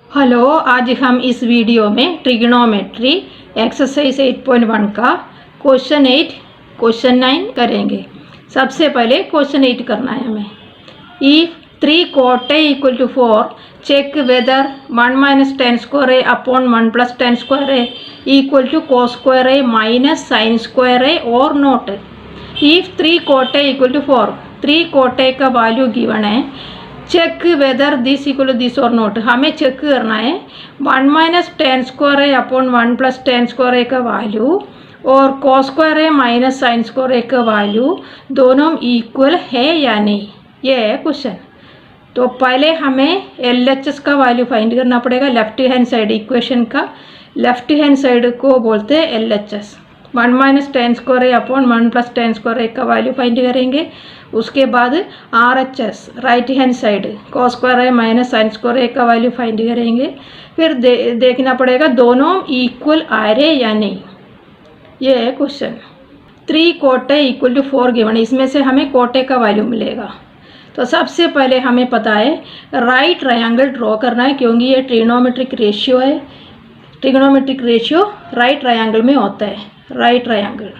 Hello, आज हम इस वीडियो में ट्रिग्नोमेट्री एक्सरसाइज 8.1 का क्वेश्चन 8 क्वेश्चन 9 करेंगे। सबसे पहले क्वेश्चन 8 करना है हमें। If 3 cot A equal to 4 check whether 1 minus tan square A upon 1 plus tan square A equal to cos square A minus sine square A और not. If 3 cot A equal to 4, 3 cot A का value given है। Check whether this equal this और not, हमें check करना है 1 minus tan square है upon 1 plus tan square है का वैल्यू और कॉस स्क्वायर है माइनस साइन स्क्वायर है का वैल्यू दोनों इक्वल है या नहीं, ये है क्वेश्चन। तो पहले हमें LHS का वैल्यू फाइंड करना पड़ेगा। लेफ्ट हैंड साइड इक्वेशन का लेफ्ट हैंड साइड को बोलते हैं LHS। 1 माइनस टेन स्क्वायर है अपॉन 1 प्लस टेन स्क्वायर है का वैल्यू फाइंड करेंगे। उसके बाद RHS right hand side cos square है माइनस साइन स्क्वायर है का वैल्यू फाइंड करेंगे। फिर देखना पड़ेगा दोनों इक्वल आ रहे या नहीं, ये है question. 3 cot A equal to 4 given, इसमें से हमें cot A का वैल्यू मिलेगा। तो सबसे पहले हमें पता है राइट ट्रायंगल ड्रॉ करना है, क्योंकि ये ट्रिग्नोमेट्रिक रेशियो है। ट्रिग्नोमेट्रिक रेशियो राइट ट्रायंगल में होता है। Right triangle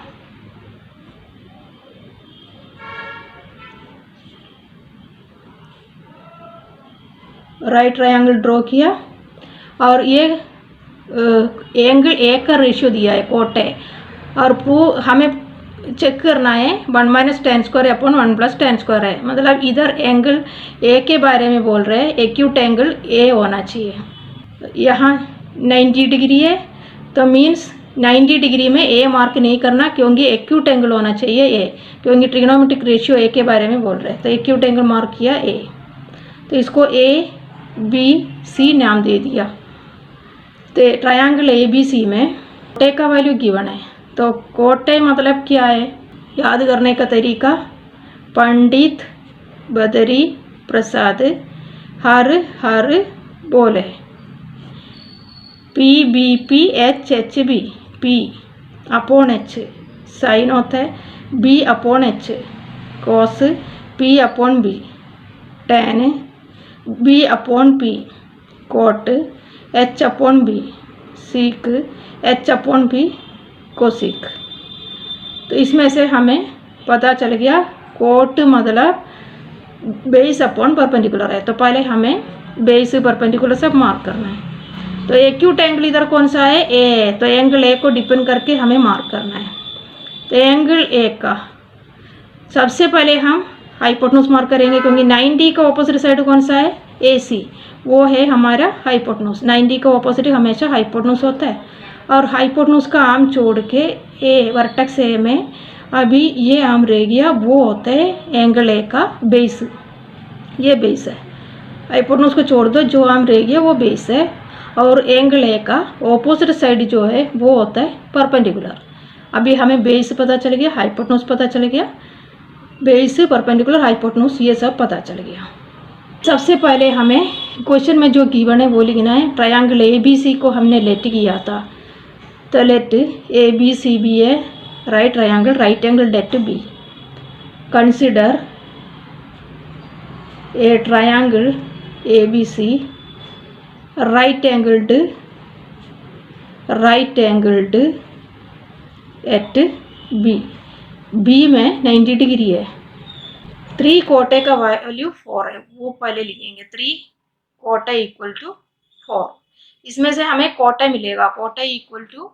right triangle draw किया और ये एंगल ए का रेशियो दिया है cot A और प्रूव हमें चेक करना है 1 minus tan square upon 1 plus tan square है। मतलब इधर एंगल ए के बारे में बोल रहे हैं, एक्यूट एंगल ए होना चाहिए। यहाँ 90 डिग्री है तो मीन्स 90 डिग्री में ए मार्क नहीं करना, क्योंकि एक्यूट एंगल होना चाहिए ए, क्योंकि ट्रिग्नोमेट्रिक रेशियो ए के बारे में बोल रहे हैं। तो एक्यूट एंगल मार्क किया ए, तो इसको ABC नाम दे दिया। तो ट्रायंगल ABC में cot A का वैल्यू गिवन है। तो cot A मतलब क्या है, याद करने का तरीका पंडित बदरी प्रसाद हर हर बोले PBPHHB, P upon H sine होता है, B upon H cos, P upon B tan, B upon P cot, H upon B sec, H upon P cosec. तो इसमें से हमें पता चल गया cot मतलब बेस अपॉन परपेंडिकुलर है। तो पहले हमें बेस परपेंडिकुलर सब मार्क करना है। तो एक्यूट एंगल इधर कौन सा है, ए, तो एंगल ए को डिपेंड करके हमें मार्क करना है। तो एंगल ए का सबसे पहले हम हाइपोटेन्यूज मार्क करेंगे, क्योंकि 90 का ऑपोजिट साइड कौन सा है, AC, वो है हमारा हाइपोटेन्यूज। 90 का ऑपोजिट हमेशा हाइपोटेन्यूज होता है और हाइपोटेन्यूज का आर्म छोड़ के ए वर्टेक्स ए में अभी ये आर्म रह गया, वो होता है एंगल ए का बेस। ये बेस है, हाइपोटेन्यूज को छोड़ दो, जो आर्म रह गया वो बेस है। और एंगल ए का ऑपोजिट साइड जो है वो होता है परपेंडिकुलर। अभी हमें बेस पता चल गया, हाइपोटेन्यूज पता चल गया, बेस परपेंडिकुलर हाइपोटेन्यूज ये सब पता चल गया। सबसे पहले हमें क्वेश्चन में जो गिवन है वो लिखना है। ट्रायंगल ABC को हमने लेट किया था, तो लेट ABC भी है right triangle, right angle let B. Consider A triangle ABC right angled at B में 90 डिग्री है। 3 cot A का वैल्यू 4 है, वो पहले लिखेंगे। 3 cot A इक्वल टू 4, इसमें से हमें cot A मिलेगा, cot A equal to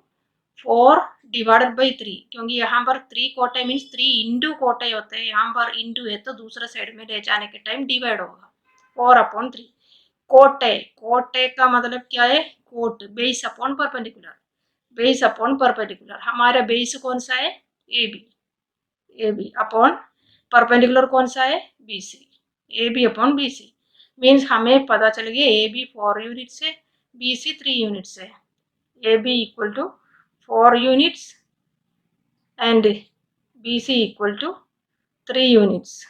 4 divided by 3, क्योंकि यहाँ पर 3 cot A means 3 into cot A होता है। यहाँ पर इंटू है तो दूसरा साइड में ले जाने के टाइम डिवाइड होगा, 4 अपॉन 3। cot A का मतलब क्या है, cot base upon perpendicular, base upon perpendicular. हमारा बेस कौन सा है, AB अपॉन परपेंडिकुलर कौन सा है, BC, AB upon BC। Means हमें पता चल गया AB 4 यूनिट्स है, BC 3 यूनिट्स है। AB equal to 4 units and BC equal to 3 units.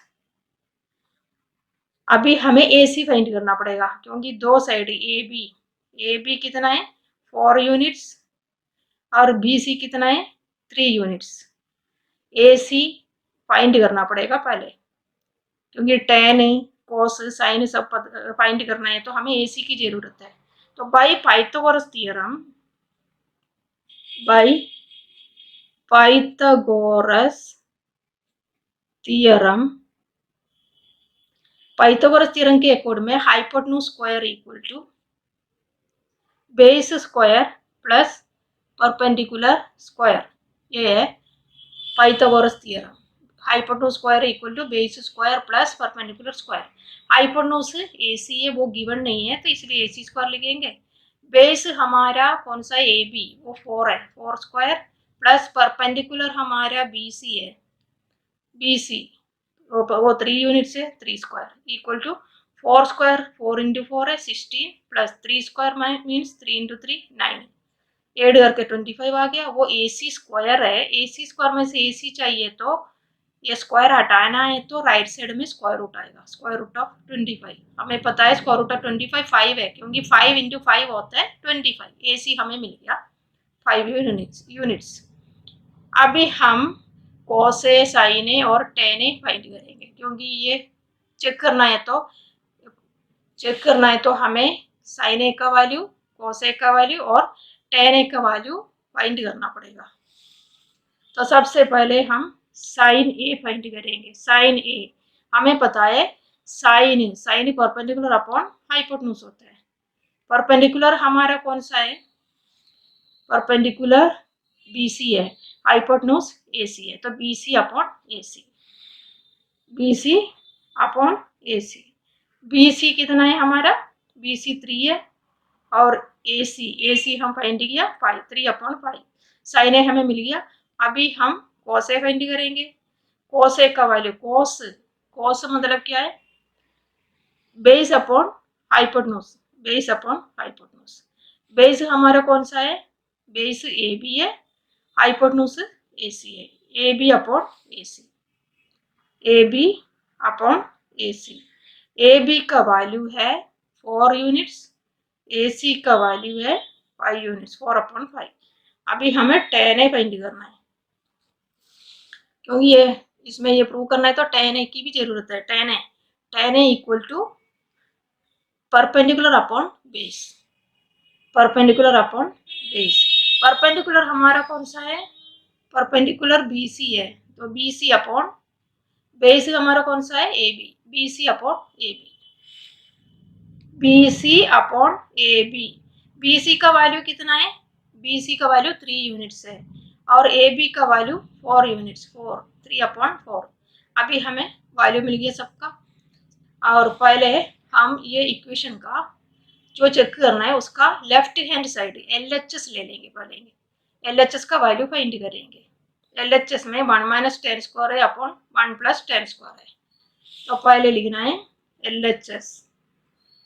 अभी हमें AC फाइंड करना पड़ेगा, क्योंकि दो साइड AB कितना है 4 यूनिट्स और BC कितना है 3 यूनिट्स। AC फाइंड करना पड़ेगा पहले, क्योंकि tan, cos, sin सब फाइंड करना है, तो हमें AC की जरूरत है। तो by Pythagoras theorem, by Pythagoras theorem, Pythagoras theorem के अकॉर्डिंग में hypotenuse square equal to base square plus perpendicular square, ये है Pythagoras theorem. Hypotenuse square equal to base square plus perpendicular square. Hypotenuse AC है, वो given नहीं है तो इसलिए एसी स्क्वायर लिखेंगे। बेस हमारा कौन सा है, ए बी, वो 4 है, 4 स्क्वायर प्लस परपेंडिकुलर हमारा बी सी है, बी सी वो 3 यूनिट्स है, 3 square equal to 4 square, 4 into 4 है 16 plus 3 square means 3 into 3 9, add करके 25 आ गया। वो ए सी स्क्वायर है, ए सी स्क्वायर में से ए सी चाहिए तो ये स्क्वायर हटाना है तो राइट साइड में स्क्वायर रूट आएगा, स्क्वायर रूट ऑफ 25। हमें पता है स्क्वायर रूट ऑफ 25 5 है, क्योंकि 5 इंटू 5 होता है 25। ए सी हमें मिल गया 5 यूनिट्स। अभी हम कोसे, साइने और टेने फाइंड करेंगे, क्योंकि ये चेक करना है तो हमें साइने का वैल्यू, कोसे का वैल्यू और टेने का वैल्यू फाइंड करना पड़ेगा। तो सबसे पहले हम साइन ए फाइंड करेंगे। साइन ए हमें पता है, साइन परपेंडिकुलर अपॉन हाइपोटेन्यूज होता है। परपेंडिकुलर हमारा कौन सा है, परपेंडिकुलर बीसी है, हाइपोटेन्यूज एसी है, तो BC upon AC, BC upon AC. BC कितना है हमारा, बीसी 3 है और एसी हम फाइंड किया 5, 3 अपॉन 5। साइन ए हमें मिल गया। अभी हम कोसे फाइंड करेंगे। कोसे का वैल्यू, कोस मतलब क्या है, base upon hypotenuse, base upon hypotenuse. Base हमारा कौन सा है, बेस ए बी है, हाइपोटेन्यूज ए सी है, A B upon A C, A B upon A C. A B का वैल्यू है 4 यूनिट्स, ए सी का वैल्यू है 5 यूनिट्स, 4 अपॉन 5। अभी हमें टेन ए फाइंड करना है, क्योंकि ये इसमें ये प्रूव करना है तो टेन ए की भी जरूरत है। Tan A equal to perpendicular upon base, perpendicular upon base. Perpendicular हमारा कौन सा है, परपेंडिकुलर बीसी है, तो बीसी अपॉन बेस हमारा कौन सा है, A B, BC upon A B, BC upon A B. BC का वैल्यू कितना है, बीसी का वैल्यू 3 यूनिट्स है और ए बी का वैल्यू 4 यूनिट्स, 4, 3 अपॉन 4। अभी हमें वैल्यू मिल गया सबका। और पहले हम ये इक्वेशन का जो चेक करना है उसका लेफ्ट हैंड साइड LHS ले लेंगे। पहले LHS का वैल्यू फाइंड करेंगे। LHS में 1 माइनस टेन स्क्वायर है अपॉन 1 प्लस टेन स्क्वायर है, तो पहले लिखना है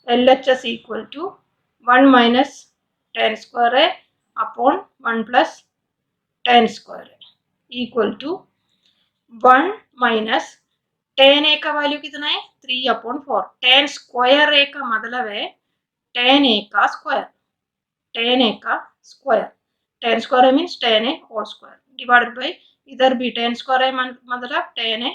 LHS equal to 1 minus tan square है अपॉन 1 प्लस टेन स्क्वायर है equal to 1 minus tan A का वैल्यू कितना है, 3 अपॉन 4। टेन स्क्वायर ए का मतलब है टेन ए का स्क्वायर, टेन ए का square, tan square means tan A whole square divided by, इधर भी टेन स्क्वायर है मतलब tan A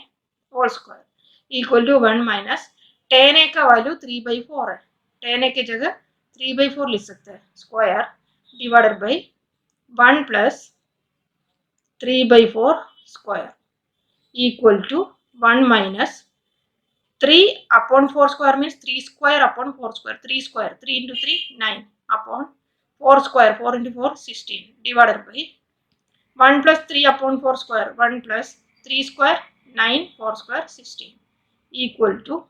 whole square equal to 1 minus tan A का वैल्यू 3/4 है, टेन ए की जगह 3/4 लिख सकते हैं, square divided by 1 plus 3/4 square equal to 1 minus 3 upon 4 square means 3 square upon 4 square, 3 square, 3 into 3 9 upon 4 square, 4 into 4 16 divided by 1 plus 3 upon 4 square, 1 plus 3 square 9, 4 square 16 equal to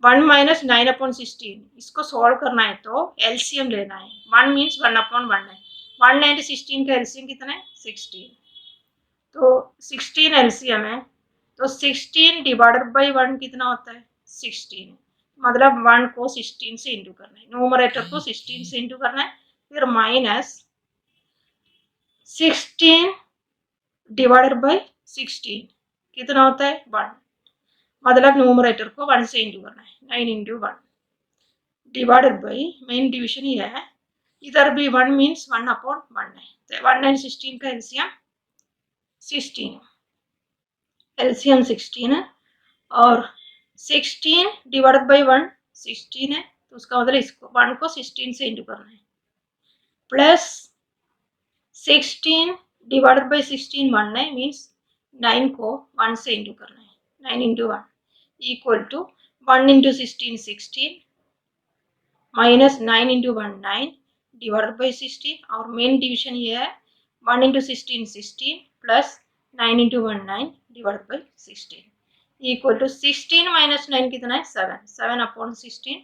1 minus 9 upon 16। इसको solve करना है तो LCM लेना है। 1 means 1 upon 1 है, 1 and 16 का LCM कितना है 16, तो 16 एलसीएम है, तो 16 डिवाइडेड बाई 1 कितना होता है 16, मतलब 1 को 16 से इंटू करना है, न्यूमरेटर को 16 से इंटू करना है, फिर माइनस 16 डिवाइडेड बाई 16 कितना होता है 1, मतलब न्यूमरेटर को 1 से इंटू करना है, 9 into 1 divided by, main division ये है, इधर भी 1 मीन्स 1 अपॉन 1 है, तो 1 and 16 का एलसीएम 16, एलसीएम 16 है और 16 डिवाइडेड बाई 1 16 है, तो उसका मतलब इसको 1 को 16 से इंटू करना है, प्लस 16 डिवाइडेड बाई 16 1 है, मीन्स 9 को 1 से इंटू करना है, 9 into 1 equal to 1 into 16 16 minus 9 into 1 9 divided by 16, और मेन डिविजन ये है 1 into 16 16 plus 9 into 1 9 divided by 16 equal to 16 minus 9 कितना है 7, 7 अपॉन 16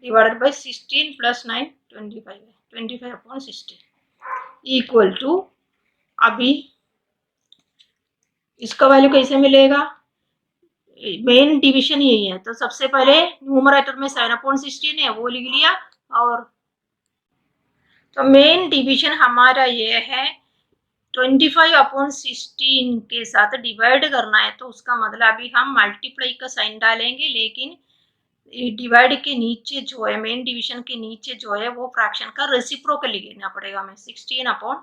डिवाइडेड बाई 16 प्लस 9 25 है, 25 अपॉन 16 इक्वल टू, अभी इसका वैल्यू कैसे मिलेगा, मेन डिवीजन यही है, तो सबसे पहले न्यूमरेटर में 7 अपॉन 16 है वो लिख लिया, और तो मेन डिवीजन हमारा ये है 25 अपॉन 16 के साथ डिवाइड करना है, तो उसका मतलब अभी हम मल्टीप्लाई का साइन डालेंगे, लेकिन डिवाइड के नीचे जो है, मेन डिवीजन के नीचे जो है वो फ्रैक्शन का रेसिप्रोकल लिखना पड़ेगा हमें, 16 अपॉन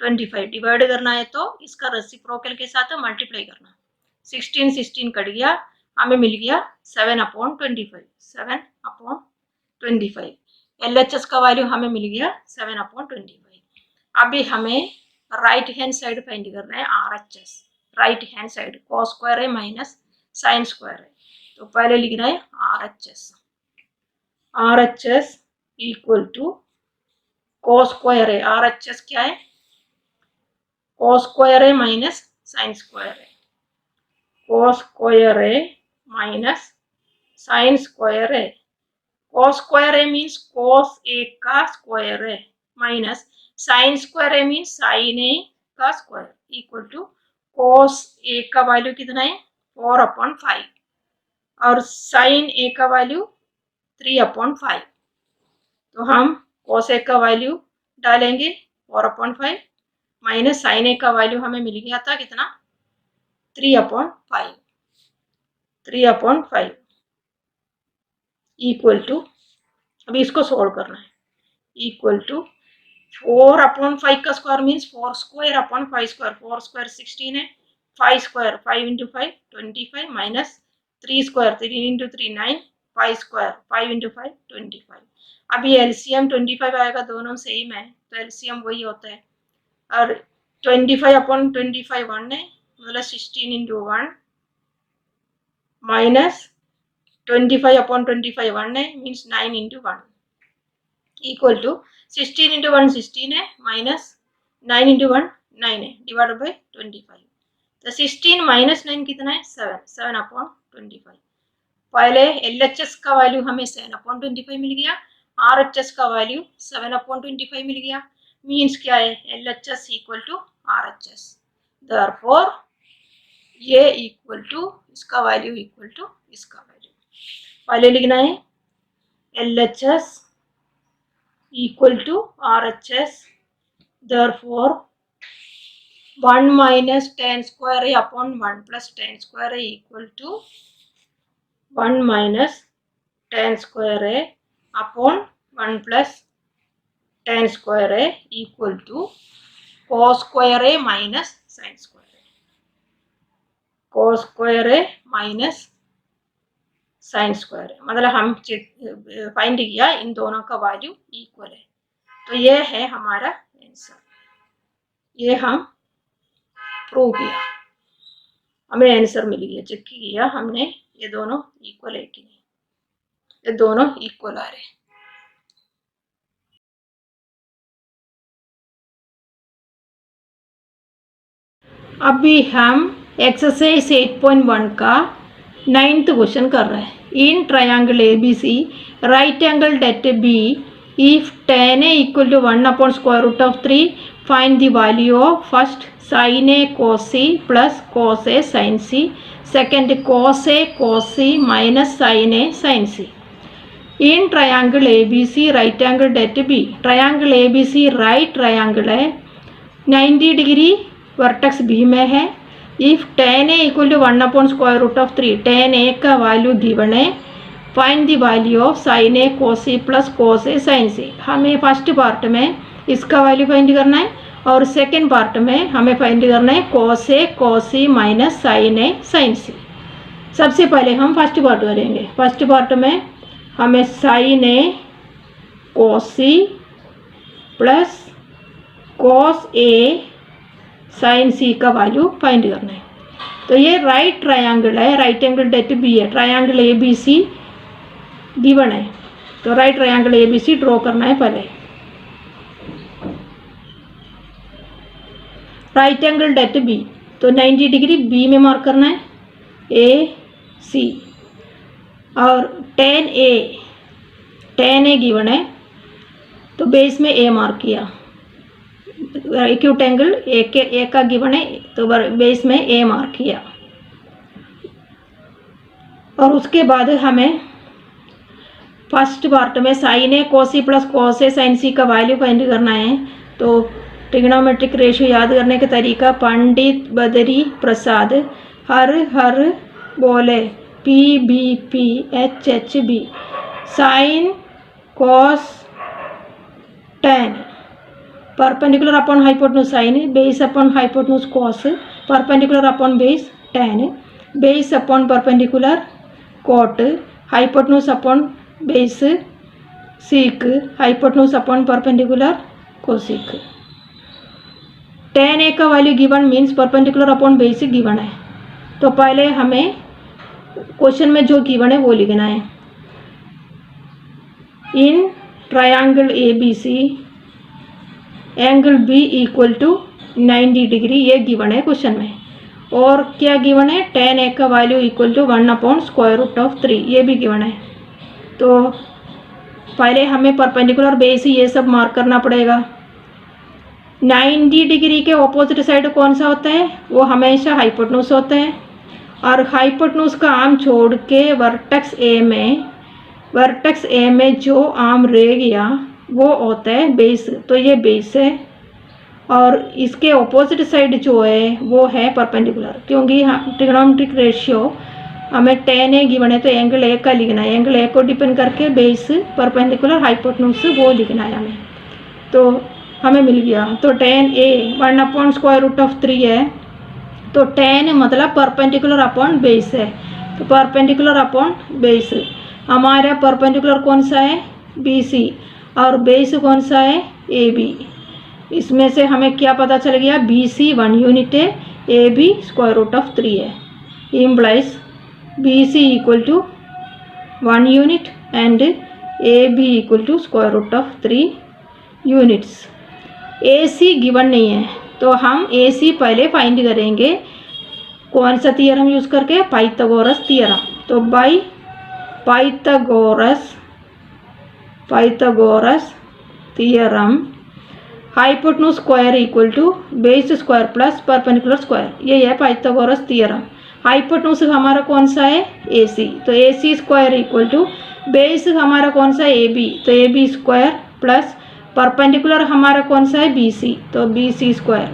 25 डिवाइड करना है तो इसका रेसिप्रोकल के साथ मल्टीप्लाई करना, 16 16 कट गया, हमें मिल गया 7 अपॉन 25, 7 अपॉन 25, LHS का वैल्यू हमें मिल गया 7 अपॉन 25। अभी हमें राइट हैंड साइड फाइंड करना है RHS, right hand side cos square है माइनस साइन स्क्वायर है, तो पहले लिखना है RHS equal to cos square है, RHS क्या है कॉस स्क्वायर है माइनस साइन स्क्वायर है, कॉस स्क्वायर है माइनस साइन स्क्वायर है, कॉस स्क्वायर है मीन्स कॉस ए का स्क्वायर है, माइनस साइन स्क्वायर है मीन्स साइन ए का square equal to cos A का वैल्यू कितना है 4 अपॉन 5 और साइन ए का वैल्यू 3 अपॉन 5, तो हम कॉस ए का वैल्यू डालेंगे 4 अपॉन 5 माइनस साइन ए का वैल्यू हमें मिल गया था कितना 3 अपॉन 5, 3 अपॉन 5 इक्वल टू, अभी इसको सोल्व करना है, इक्वल टू 4 अपॉन 5 का square means 4 square upon 5 square, 4 square 16 है, 5 square 5 into 5 25 minus 3 square 3 into 3 9, 5 square 5 into 5 25, अभी एलसीएम 25 आएगा, दोनों सेम है तो एलसीएम वही होता है, और 25 अपॉन 25 1 है, मतलब 16 इंटू 1 माइनस 25 अपॉन 25 1 है, means 9 into 1 equal to 16 into 1 16 है माइनस 9 इंटू 1 9 है डिवाइडेड बाई 25, तो 16 माइनस 9 कितना है 7, 7 अपॉन 25, पहले LHS का वैल्यू हमें 7 अपॉन 25 मिल गया, RHS का वैल्यू 7 अपॉन 25 मिल गया, मीन्स क्या है LHS equal to RHS, therefore ये इक्वल टू इसका वैल्यू इक्वल टू इसका वैल्यू, पहले लिखना है LHS equal to RHS, therefore 1 minus tan square a upon 1 plus tan square a equal to 1 minus tan square a upon 1 plus tan square a equal to cos square a minus sin square a, cos square a minus sign square है, मतलब हम find किया इन दोनों का value equal है, तो ये है हमारा आंसर, ये हम प्रूव किया, हमें आंसर मिल गया, चेक किया हमने ये दोनों इक्वल है कि नहीं, ये दोनों इक्वल आ रहे हैं। अभी हम एक्सरसाइज 8.1 का 9th क्वेश्चन कर रहे हैं, in triangle ABC right angle at B if tan A equal to 1 upon square root of 3 find the value of first sin A cos C plus cos A sin C, second cos A cos C minus sin A sin C, in triangle ABC right angle at B, triangle ABC right triangle है, 90 degree vertex B में है, इफ tan A equal to 1 upon square root of 3, tan A का value given है, find the value of sin A cos C plus cos A sin C, हमें first part में इसका value find करना है और सेकेंड पार्ट में हमें फाइंड करना है cos A cos C minus sin A sin C। सबसे पहले हम फर्स्ट पार्ट करेंगे, फर्स्ट पार्ट में हमें sine A cos C plus cos A sine C का वैल्यू फाइंड करना है। तो ये राइट ट्रायंगल है, राइट एंगल डेट बी है, triangle A B C given है। तो right triangle A B C draw करना है पहले। राइट एंगल डेट बी, तो 90 डिग्री बी में मार्क करना है, ए सी। और टेन ए गिवन है, तो बेस में ए मार्क किया। एक्यूट एंगल ए का गिवन है, तो बेस में ए मार्क किया। और उसके बाद हमें फर्स्ट पार्ट में sine A cos C plus cos A sine C का वैल्यू फाइंड करना है। तो ट्रिग्नोमेट्रिक रेशियो याद करने का तरीका, पंडित बद्री प्रसाद हर बोले P B P H H B, sine cos tan, perpendicular upon hypotenuse sine, base upon hypotenuse cos, perpendicular upon base tan, base upon perpendicular cot, hypotenuse upon base sec, hypotenuse upon perpendicular cosec. Tan A का value given means perpendicular upon base given है। तो पहले हमें question में जो given है वो लिखना है। In triangle A B C angle B equal to 90 डिग्री, ये गिवन है क्वेश्चन में। और क्या गिवन है, टेन ए का वैल्यू इक्वल टू 1/√3, ये भी गिवन है। तो पहले हमें परपेंडिकुलर बेस ये सब मार्क करना पड़ेगा। 90 डिग्री के ऑपोजिट साइड कौन सा होता है, वो हमेशा हाइपोटेन्यूज होता है। और हाइपोटेन्यूज का आर्म छोड़ के वर्टेक्स ए में जो आर्म रह गया वो होता है बेस, तो ये बेस है। और इसके ऑपोजिट साइड जो है वो है परपेंडिकुलर, क्योंकि ट्रिग्नोमेट्रिक रेशियो हमें टेन ए गिवन है, तो एंगल ए का लिखना है। एंगल ए को डिपेंड करके बेस परपेंडिकुलर हाइपोटेन्यूज वो लिखना है हमें। तो हमें मिल गया। तो टेन ए 1/√3 है, तो टेन मतलब परपेंडिकुलर अपॉन बेस है। तो परपेंडिकुलर अपॉन बेस, हमारा परपेंडिकुलर कौन सा है, बी सी, और बेस कौन सा है, ए बी। इसमें से हमें क्या पता चल गया, बी सी 1 यूनिट है, ए बी √3 है। Implies B C equal to 1 unit and A B equal to √3 units. A C given नहीं है, तो हम ए सी पहले फाइंड करेंगे। कौन सा थियरम यूज़ करके, पाइथागोरस थियरम। तो by Pythagoras theorem, hypotenuse square equal to base square plus perpendicular square, ये है पाइथागोरस थियरम। हाइपोटेन्यूज हमारा कौन सा है, ए सी, तो A C square equal to base हमारा कौन सा है, ए बी, तो A B square plus perpendicular हमारा कौन सा है, बी सी, तो B C square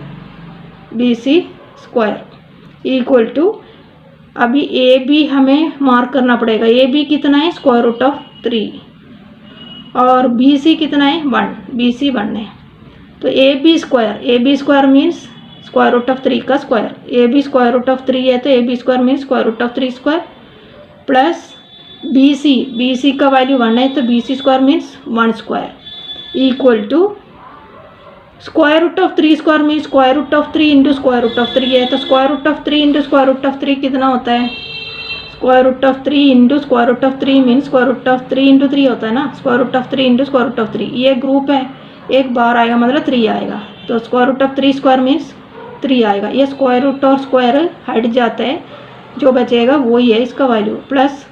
equal to, अभी ए बी हमें मार्क करना पड़ेगा। ए बी कितना है, √3, और बी सी कितना है, 1, बी सी 1 है। तो ए बी स्क्वायर मीन्स √3 का स्क्वायर, ए बी √3 है, तो A B square means √3 square plus B C का वैल्यू 1 है, तो B C square means 1 square equal to √3 square means √3 into √3 है। तो √3 इंटू √3 कितना होता है, √3 इंटू √3 मीन्स √3 इंटू 3 होता है ना, √3 इंटू √3। ये ग्रुप है, एक बार आएगा मतलब 3 आएगा, तो √3 स्क्वायर मीन्स 3 आएगा। ये स्क्वायर रूट और स्क्वायर हट जाता है, जो बचेगा वही है इसका वैल्यू। प्लस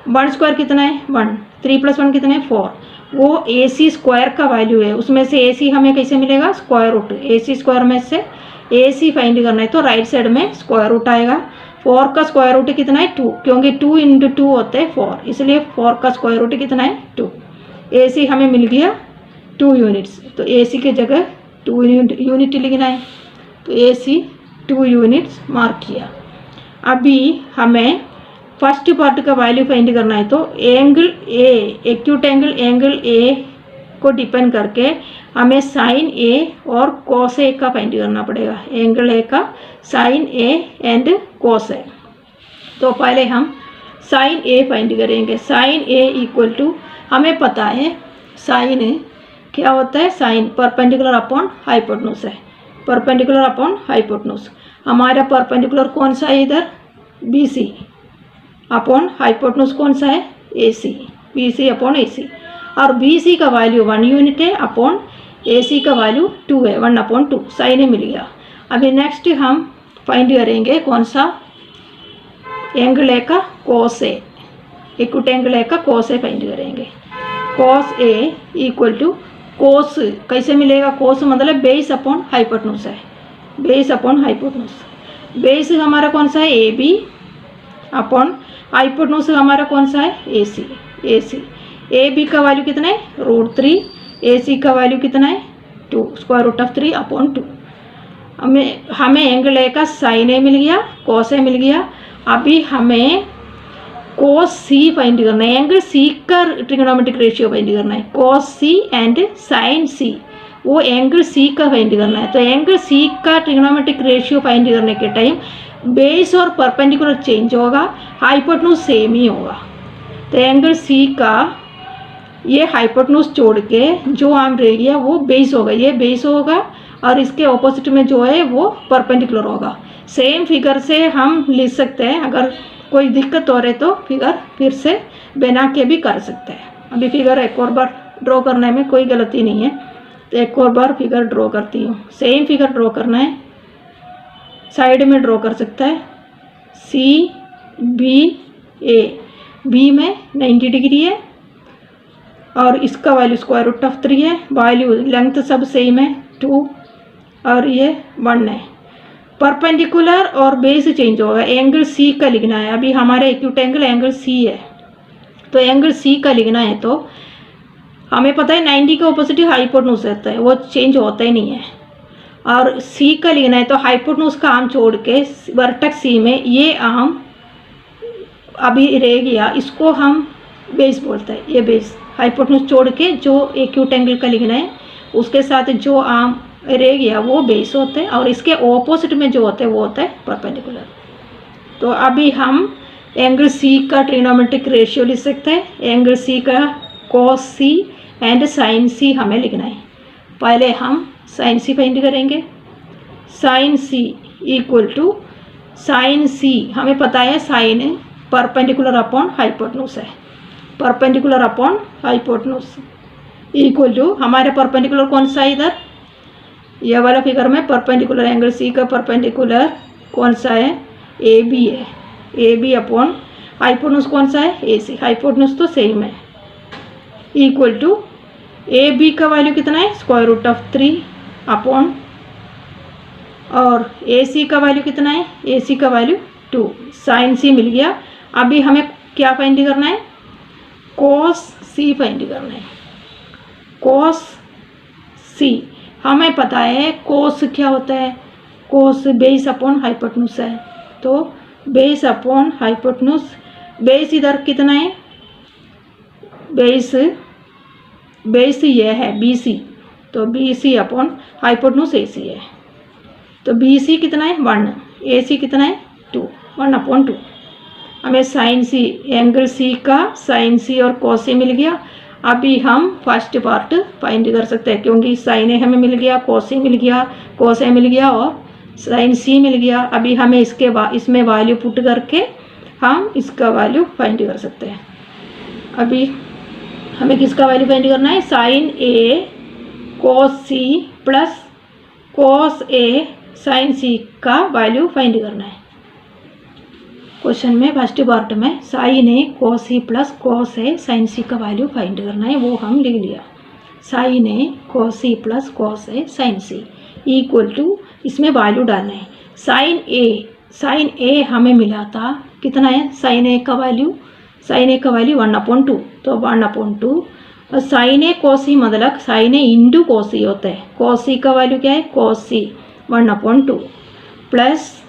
1 स्क्वायर कितना है, 1, 3 + 1 कितना है, 4, वो ए सी स्क्वायर का वैल्यू है। उसमें से ए सी हमें कैसे मिलेगा, स्क्वायर रूट, ए सी स्क्वायर में से ए सी फाइंड करना है, तो राइट साइड में स्क्वायर रूट आएगा। 4 का स्क्वायर रूट कितना है, 2, क्योंकि 2 × 2 होते हैं 4, इसलिए 4 का स्क्वायर रूट कितना है, 2। ए सी हमें मिल गया 2 यूनिट्स, तो ए सी की जगह 2 यूनिट लिखना है, तो ए सी 2 यूनिट्स मार्क किया। अभी हमें फर्स्ट पार्ट का वैल्यू फाइंड करना है, तो angle A, acute angle A को डिपेंड करके हमें साइन ए और कॉस ए का फाइंड करना पड़ेगा। एंगल ए का sign A and cos A. तो पहले हम साइन ए फाइंड करेंगे। साइन ए इक्वल टू, हमें पता है साइन क्या होता है, साइन परपेंडिकुलर अपॉन हाइपोटेन्यूज है, परपेंडिकुलर अपॉन हाइपोटेन्यूज। हमारा परपेंडिकुलर कौन सा है इधर, बी सी, अपॉन हाइपोटेन्यूज कौन सा है, A C, B C upon A सी। और बी सी का वैल्यू 1 यूनिट है, अपॉन ए सी का वैल्यू 2 है, 1/2 साइन ए मिल गया। अभी नेक्स्ट हम फाइंड करेंगे कौन सा, एंगल ए का कोस ए, इक्विट एंगल ए का कोस ए फाइंड करेंगे। कोस ए इक्वल टू, कोस कैसे मिलेगा, कोस मतलब बेस अपॉन हाइपोटेन्यूज है, बेस अपॉन हाइपोटेन्यूज। बेस हमारा कौन सा है, ए बी, अपॉन हाइपोटेन्यूज हमारा कौन सा है, A C, A C. A B का वैल्यू कितना है, √3, ए सी का वैल्यू कितना है, 2, √3 अपॉन 2। हमें एंगल ए का साइन ए मिल गया, कोस ए मिल गया। अभी हमें कोस सी फाइंड करना है, एंगल सी का ट्रिग्नोमेट्रिक रेशियो फाइंड करना है, कोस सी एंड साइन सी, वो एंगल सी का फाइंड करना है। तो एंगल सी का ट्रिग्नोमेट्रिक रेशियो फाइंड करने के टाइम बेस और परपेंडिकुलर चेंज होगा, हाइपोटेन्यूज सेम ही होगा। तो एंगल सी का ये हाइपोटेन्यूज छोड़ के जो आर्म रह गया वो बेस होगा, ये बेस होगा, और इसके ऑपोजिट में जो है वो परपेंडिकुलर होगा। सेम फिगर से हम लिख सकते हैं, अगर कोई दिक्कत हो रही तो फिगर फिर से बना के भी कर सकते हैं। अभी फिगर एक और बार ड्रॉ करने में कोई गलती नहीं है, तो एक और बार फिगर ड्रॉ करती हूँ। सेम फिगर ड्रॉ करना है, साइड में ड्रॉ कर सकता है, सी बी ए, बी में 90 डिग्री है और इसका वैल्यू √3 है, वैल्यू लेंथ सब सेम है 2 और ये 1 है। परपेंडिकुलर और बेस चेंज होगा, एंगल सी का लिखना है। अभी हमारा एक्यूट एंगल एंगल सी है, तो एंगल सी का लिखना है तो हमें पता है 90 का ऑपोजिट हाइपोटेन्यूज रहता है, वो चेंज होता ही नहीं है। और सी का लिखना है तो हाइपोटेन्यूज का आर्म छोड़ के वर्टेक्स सी में ये आर्म अभी रह गया, इसको हम बेस बोलते हैं। ये बेस हाइपोटेन्यूज छोड़ के जो एक्यूट एंगल का लिखना है उसके साथ जो आर्म रह गया वो बेस होते हैं, और इसके ऑपोजिट में जो होते हैं वो होता है परपेंडिकुलर। तो अभी हम एंगल सी का ट्रिग्नोमेट्रिक रेशियो लिख सकते हैं। एंगल सी का कोस सी एंड साइन सी हमें लिखना है। पहले हम साइन सी फाइंड करेंगे। Sine C equal to, sine C हमें पता है साइन परपेंडिकुलर अपॉन हाइपोटेन्यूज है, perpendicular upon hypotenuse equal to, हमारे परपेंडिकुलर कौन सा है इधर, यह वाला फिगर में परपेंडिकुलर एंगल सी का परपेंडिकुलर कौन सा है, ए बी है, ए बी अपॉन हाइपोटेन्यूज कौन सा है, ए सी, हाइपोटेन्यूज तो सेम है, इक्वल टू ए बी का वैल्यू कितना है, √3 अपॉन, और ए सी का वैल्यू कितना है, ए सी का वैल्यू 2, साइन सी मिल गया। अभी हमें क्या फाइंड करना है, कोस सी फाइंड करना है। कोस सी हमें पता है, कोस क्या होता है, कोस बेस अपॉन हाइपोटेन्यूज है, तो बेस अपॉन हाइपोटेन्यूज, बेस इधर कितना है, बेस ये है बी सी, तो B C upon hypotenuse A C है, तो बी सी कितना है 1, ए सी कितना है 2, 1/2। हमें साइन सी, एंगल सी का साइन सी और कोस सी मिल गया। अभी हम फर्स्ट पार्ट फाइंड कर सकते हैं, क्योंकि साइन ए हमें मिल गया, कोस सी मिल गया, कोस ए मिल गया और साइन सी मिल गया। अभी हमें इसमें वैल्यू पुट करके हम इसका वैल्यू फाइंड कर सकते हैं। अभी हमें किसका वैल्यू फाइंड करना है, sine A cos C plus cos A sine C का वैल्यू फाइंड करना है। क्वेश्चन में फर्स्ट पार्ट में sine A cos C plus cos A sine C का वैल्यू फाइंड करना है, वो हम लिख लिया। Sine A cos C plus cos A sine C equal to, इसमें वैल्यू डालना है। साइन ए हमें मिला था कितना है, साइन ए का वैल्यू 1/2, तो 1/2, और साइन ए कोस सी मतलब साइन ए इंटू कोस सी होता है। कोस सी का वैल्यू क्या है, कोस सी 1/2 प्लस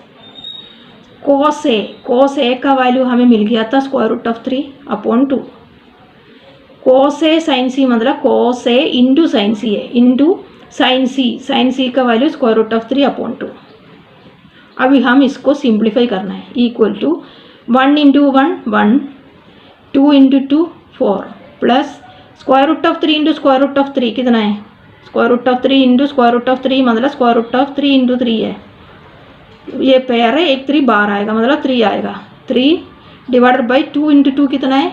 कोस ए का वैल्यू हमें मिल गया था √3/2। कोस ए साइन सी मतलब कोस ए इंटू साइन सी है, इंटू साइन सी का वैल्यू √3/2। अभी हम इसको सिंप्लीफाई करना है, equal to 1 into 1 1, 2 into 2 4 plus square root of 3 into square root of 3 कितना है, square root of 3 into square root of 3 मतलब स्क्वायर रूट ऑफ 3 इंटू 3 है, ये पेयर है, एक 3 बाहर आएगा मतलब 3 आएगा, 3 डिवाइडेड बाई 2 इंटू 2 कितना है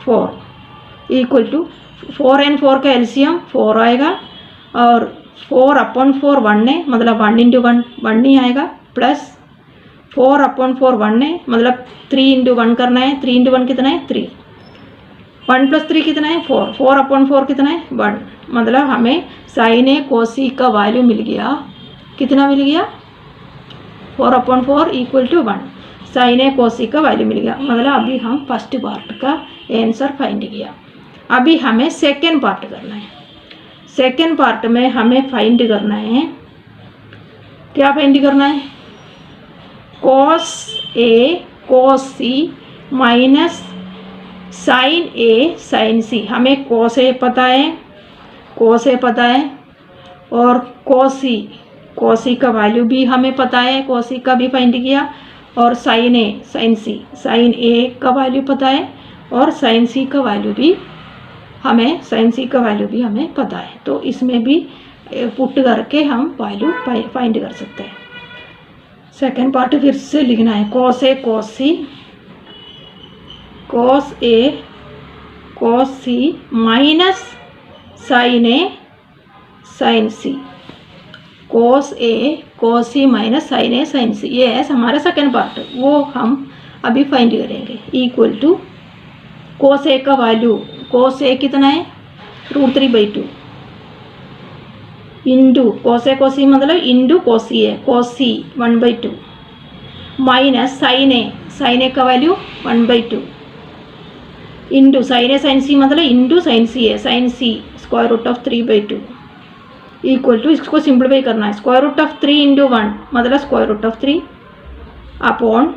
4 इक्वल टू 4 एंड 4 का एलसीएम 4 आएगा और 4 अपॉन 4 1 है मतलब 1 इंटू 1 1 नहीं आएगा, प्लस 4 अपॉन 4 1 है मतलब 3 इंटू 1 करना है, 3 इंटू 1 कितना है 3, 1 प्लस 3 कितना है 4, 4 अपॉन 4 कितना है 1, मतलब हमें साइन ए कोसी का वैल्यू मिल गया, कितना मिल गया 4 अपॉन 4 इक्वल टू 1, साइन ए कोसी का वैल्यू मिल गया, मतलब अभी हम फर्स्ट पार्ट का आंसर फाइंड किया। अभी हमें सेकेंड पार्ट करना है, सेकेंड पार्ट में हमें फाइंड करना है, क्या फाइंड करना है, cos A cos C minus sine A sine C, हमें cos A पता है, cos A पता है और cos C का वैल्यू भी हमें पता है, cos C का भी फाइंड किया, और sine A sine C sine A का वैल्यू पता है और साइन C का वैल्यू भी हमें, साइन C का वैल्यू भी हमें पता है, तो इसमें भी पुट करके हम वैल्यू फाइंड कर सकते हैं। सेकेंड पार्ट फिर से लिखना है, cos A cos C cos A cos C minus sine A sine C, cos A cos C minus sine A sine C, ये है हमारा सेकेंड पार्ट, वो हम अभी फाइंड करेंगे। इक्वल टू cos A का वैल्यू, cos A कितना है √3/2 into cos A cos C मतलब इंटू cos C है, cos C 1/2 minus sine A का value 1/2 into sine A sine C मतलब इंटू साइन C है, sine C square root of 3/2 equal to, इसको simplify करना है, स्क्वायर रूट ऑफ 3 इंटू 1 मतलब square root of 3 upon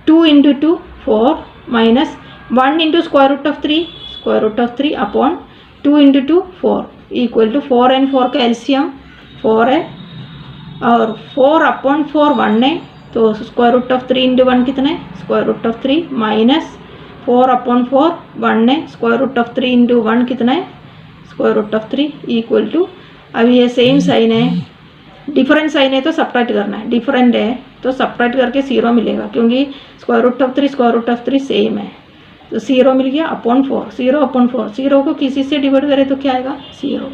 2 into 2 4 minus 1 into square root of 3 square root of 3 upon 2 into 2 4 equal to 4 and 4 का LCM 4 है और 4 upon 4 1 है, तो square root of 3 into 1 कितना है square root of 3 minus 4 upon 4 1 है, square root of 3 into 1 कितना है square root of 3 equal to, अभी ये सेम साइन है, डिफरेंट साइन है तो सब्ट्रैक्ट करना है, डिफरेंट है तो सब्ट्रैक्ट करके 0 मिलेगा क्योंकि square root of 3 square root of 3 same है, तो 0 मिल गया अपॉन 4, 0 अपॉन 4, 0 को किसी से डिवाइड करें तो क्या आएगा 0,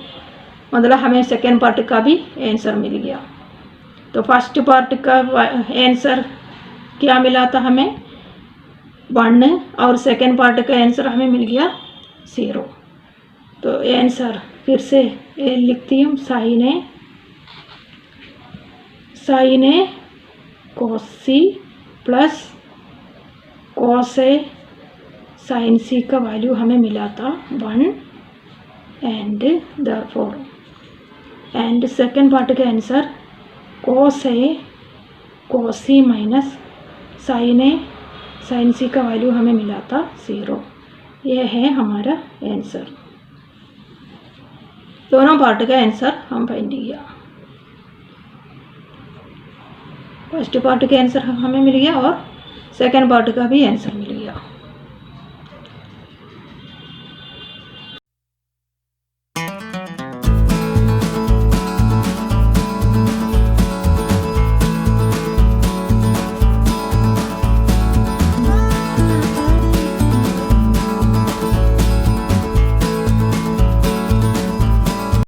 मतलब हमें सेकेंड पार्ट का भी आंसर मिल गया। तो फर्स्ट पार्ट का आंसर क्या मिला था हमें 1 और सेकेंड पार्ट का आंसर हमें मिल गया 0। तो आंसर फिर से लिखती हूँ, sine A cos C plus cos A sine C का वैल्यू हमें मिला था 1 and therefore, and second part का answer cos A cos C minus sine A sine C का वैल्यू हमें मिला था 0, यह है हमारा आंसर। दोनों पार्ट का आंसर हम फाइंड किया, फर्स्ट पार्ट का आंसर हमें मिल गया और सेकेंड पार्ट का भी आंसर मिल गया।